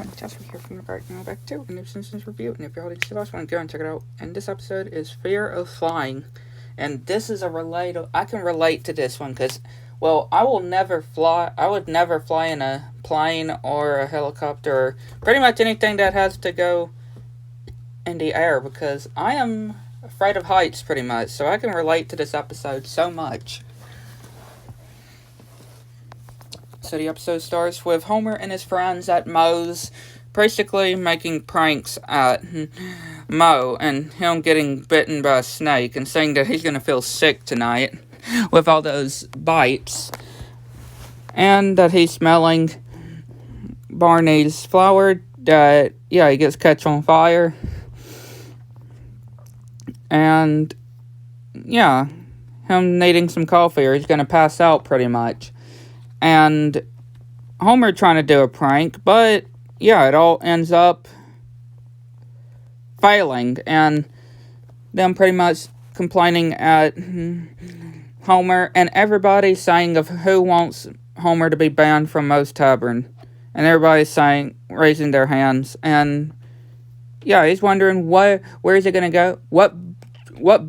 Jasper here from the Back Now Back to a new Simpsons review. And if you're already to the last one, go and check it out. And this episode is Fear of Flying. And this is I can relate to this one because, well, I will never fly. I would never fly in a plane or a helicopter or pretty much anything that has to go in the air because I am afraid of heights pretty much. So I can relate to this episode so much. So the episode starts with Homer and his friends at Moe's, basically making pranks at Moe and him getting bitten by a snake and saying that he's going to feel sick tonight with all those bites. And that he's smelling Barney's flour that, he gets catch on fire. And, him needing some coffee or he's going to pass out pretty much. And Homer trying to do a prank, but it all ends up failing. And them pretty much complaining at Homer and everybody saying of who wants Homer to be banned from Moe's Tavern. And everybody's saying, raising their hands. And he's wondering where is he going to go? What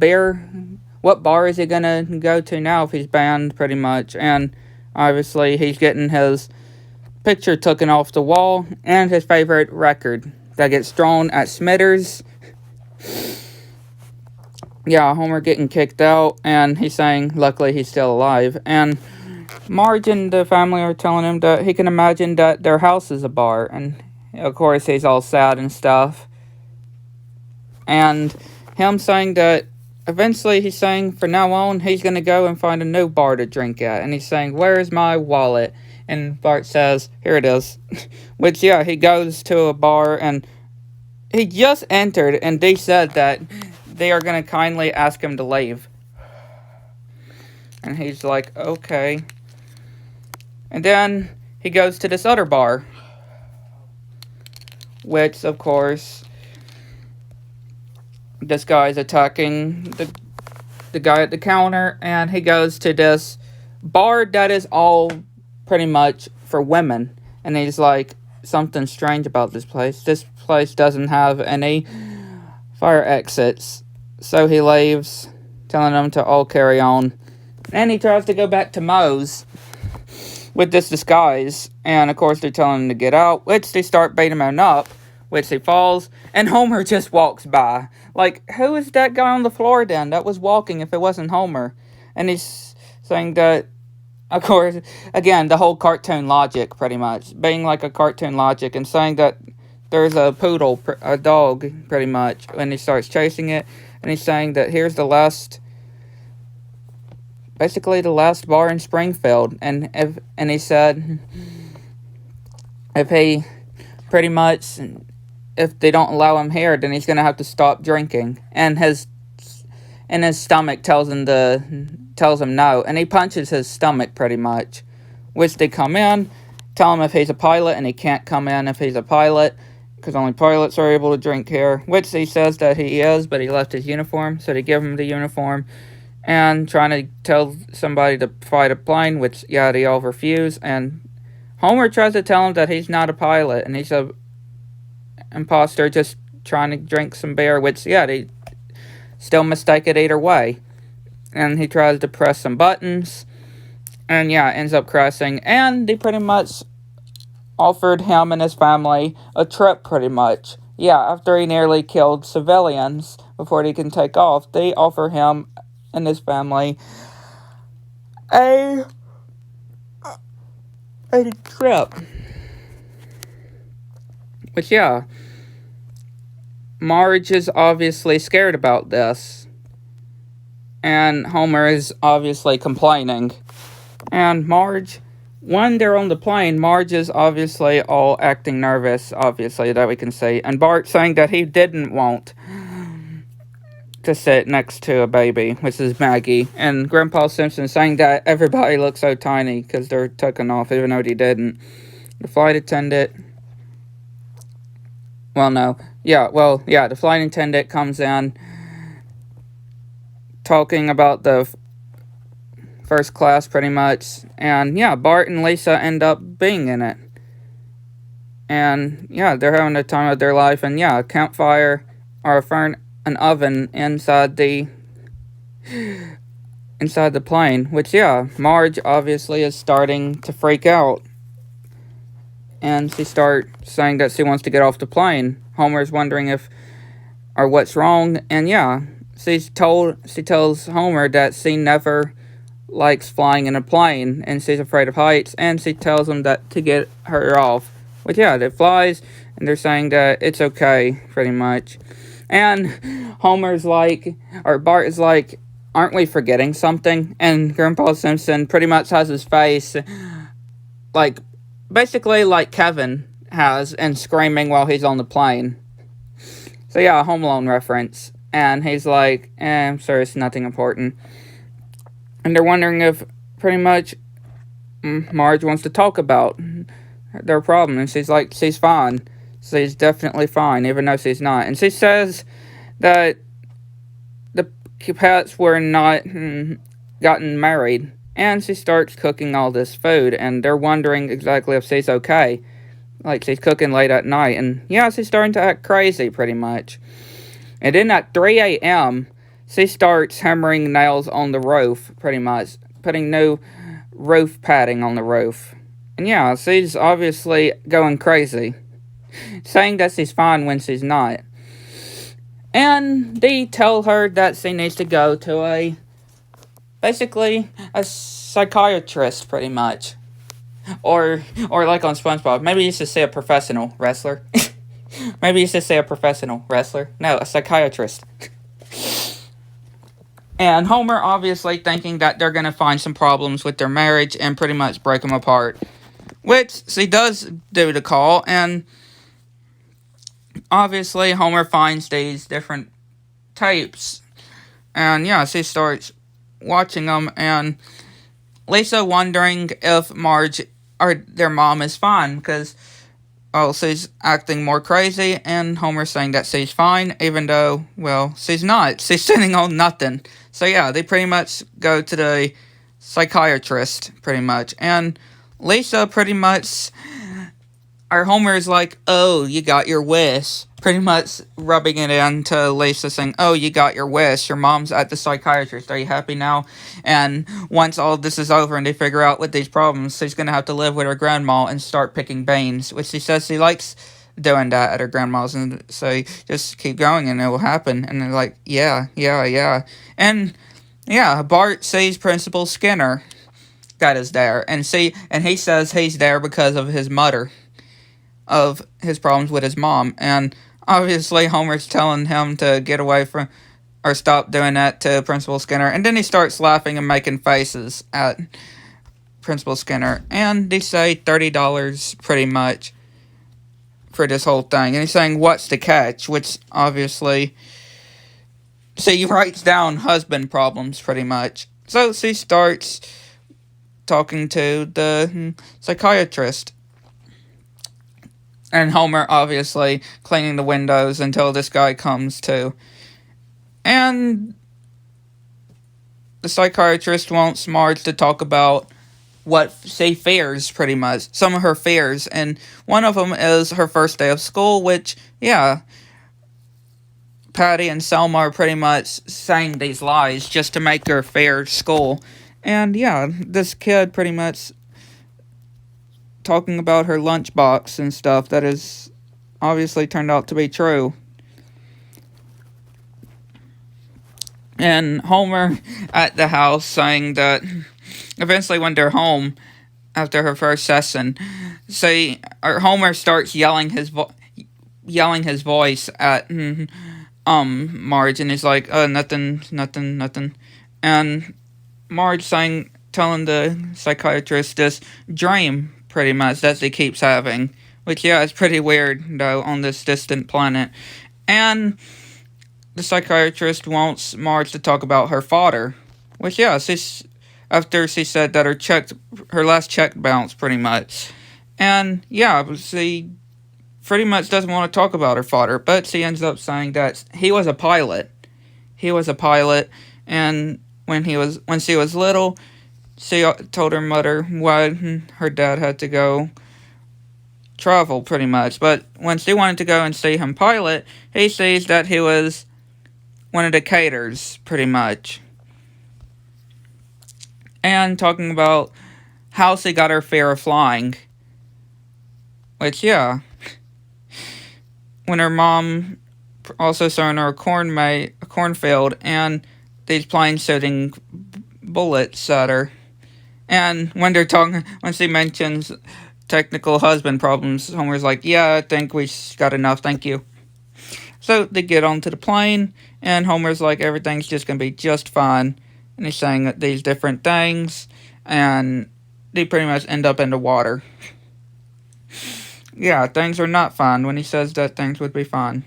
bar is he going to go to now if he's banned pretty much? And obviously, he's getting his picture taken off the wall and his favorite record that gets thrown at Smithers. Homer getting kicked out, and he's saying, luckily, he's still alive. And Marge and the family are telling him that he can imagine that their house is a bar. And, of course, he's all sad and stuff. And him saying that eventually, he's saying, from now on, he's going to go and find a new bar to drink at. And he's saying, where's my wallet? And Bart says, here it is. Which, he goes to a bar, and he just entered, and they said that they are going to kindly ask him to leave. And he's like, okay. And then he goes to this other bar. Which, of course, this guy's attacking the guy at the counter, and he goes to this bar that is all pretty much for women. And he's like, something strange about this place. This place doesn't have any fire exits. So he leaves, telling them to all carry on. And he tries to go back to Moe's with this disguise. And of course they're telling him to get out, which they start beating him up, which he falls, and Homer just walks by. Like, who is that guy on the floor then that was walking if it wasn't Homer? And he's saying that, of course, again, the whole cartoon logic, pretty much. Being like a cartoon logic and saying that there's a poodle, a dog, pretty much, when he starts chasing it. And he's saying that here's basically the last bar in Springfield. And he said, if he pretty much, if they don't allow him here, then he's going to have to stop drinking. And his stomach tells him no. And he punches his stomach pretty much. Which they come in, tell him if he's a pilot, and he can't come in if he's a pilot. Because only pilots are able to drink here. Which he says that he is, but he left his uniform. So they give him the uniform. And trying to tell somebody to fight a plane, which, they all refuse. And Homer tries to tell him that he's not a pilot. And he's a imposter just trying to drink some beer, which, they still mistake it either way. And he tries to press some buttons, and ends up crashing. And they pretty much offered him and his family a trip, pretty much. After he nearly killed civilians before they can take off, they offer him and his family a trip. Which, Marge is obviously scared about this. And Homer is obviously complaining. And Marge, when they're on the plane, Marge is obviously all acting nervous, obviously, that we can see. And Bart saying that he didn't want to sit next to a baby, which is Maggie. And Grandpa Simpson saying that everybody looks so tiny because they're taken off, even though they didn't. The flight attendant... the flight attendant comes in talking about the first class pretty much. And Bart and Lisa end up being in it. And yeah, they're having the time of their life. And yeah, a campfire or an oven inside the plane. Which yeah, Marge obviously is starting to freak out, and she starts saying that she wants to get off the plane. Homer's wondering if or what's wrong, and yeah, she tells Homer that she never likes flying in a plane and she's afraid of heights, and she tells him that to get her off. Which yeah, they flies, and they're saying that it's okay, pretty much. And Homer's like, or Bart is like, aren't we forgetting something? And Grandpa Simpson pretty much has his face like, basically like Kevin has, and screaming while he's on the plane. So yeah, a Home Alone reference. And he's like, I'm sorry, it's nothing important. And they're wondering if pretty much Marge wants to talk about their problem. And she's like, she's fine. She's definitely fine, even though she's not. And she says that the pets were not gotten married. And she starts cooking all this food. And they're wondering exactly if she's okay. Like, she's cooking late at night. And yeah, she's starting to act crazy, pretty much. And then at 3 a.m., she starts hammering nails on the roof, pretty much. Putting new roof padding on the roof. And yeah, she's obviously going crazy. Saying that she's fine when she's not. And they tell her that she needs to go to basically a psychiatrist, pretty much. Or like on SpongeBob, maybe you should say a professional wrestler. Maybe you should say a professional wrestler. No, a psychiatrist. And Homer obviously thinking that they're going to find some problems with their marriage and pretty much break them apart. Which she does do the call, and obviously Homer finds these different tapes. And yeah, she starts watching them, and Lisa wondering if Marge or their mom is fine, because she's acting more crazy, and Homer's saying that she's fine, even though, well, she's not. She's sitting on nothing. So yeah, they pretty much go to the psychiatrist, pretty much. And Lisa pretty much, or Homer is like, oh, you got your wish. Pretty much rubbing it into Lisa, saying, oh, you got your wish. Your mom's at the psychiatrist. Are you happy now? And once all this is over and they figure out what these problems, she's going to have to live with her grandma and start picking beans, which she says she likes doing that at her grandma's. And so just keep going and it will happen. And they're like, yeah. And yeah, Bart sees Principal Skinner that is there. And he says he's there because of his mother, of his problems with his mom. And obviously Homer's telling him to get away from, or stop doing that to Principal Skinner. And then he starts laughing and making faces at Principal Skinner. And they say $30 pretty much for this whole thing. And he's saying, what's the catch? Which obviously, he writes down husband problems pretty much. So she starts talking to the psychiatrist. And Homer, obviously, cleaning the windows until this guy comes to. And the psychiatrist wants Marge to talk about what she fears, pretty much. Some of her fears. And one of them is her first day of school, which, yeah, Patty and Selma are pretty much saying these lies just to make her fear school. And, yeah, this kid pretty much talking about her lunchbox and stuff that is obviously turned out to be true. And Homer at the house saying that eventually when they're home after her first session, Homer starts yelling his voice at Marge, and he's like, nothing. And Marge telling the psychiatrist this dream pretty much that she keeps having, which yeah, is pretty weird though on this distant planet. And the psychiatrist wants Marge to talk about her father, which yeah, after she said that her last check bounced pretty much. And yeah, she pretty much doesn't want to talk about her father, but she ends up saying that he was a pilot. And when she was little, she told her mother why her dad had to go travel, pretty much. But when she wanted to go and see him pilot, he sees that he was one of the caterers, pretty much. And talking about how she got her fear of flying. Which, yeah. When her mom also showing her a cornfield, and these planes shooting bullets at her. And when she mentions technical husband problems, Homer's like, yeah, I think we got enough, thank you. So they get onto the plane, and Homer's like, everything's just gonna be just fine. And he's saying these different things, and they pretty much end up in the water. Yeah, things are not fine when he says that things would be fine.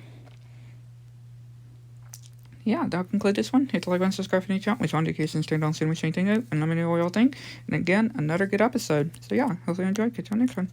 Yeah, that'll conclude this one. Hit the like button, subscribe if you need to. Which one do you case and stand on seeing which anything out, and let me know what y'all think. And again, another good episode. So yeah, hopefully you enjoyed. Catch you on next one.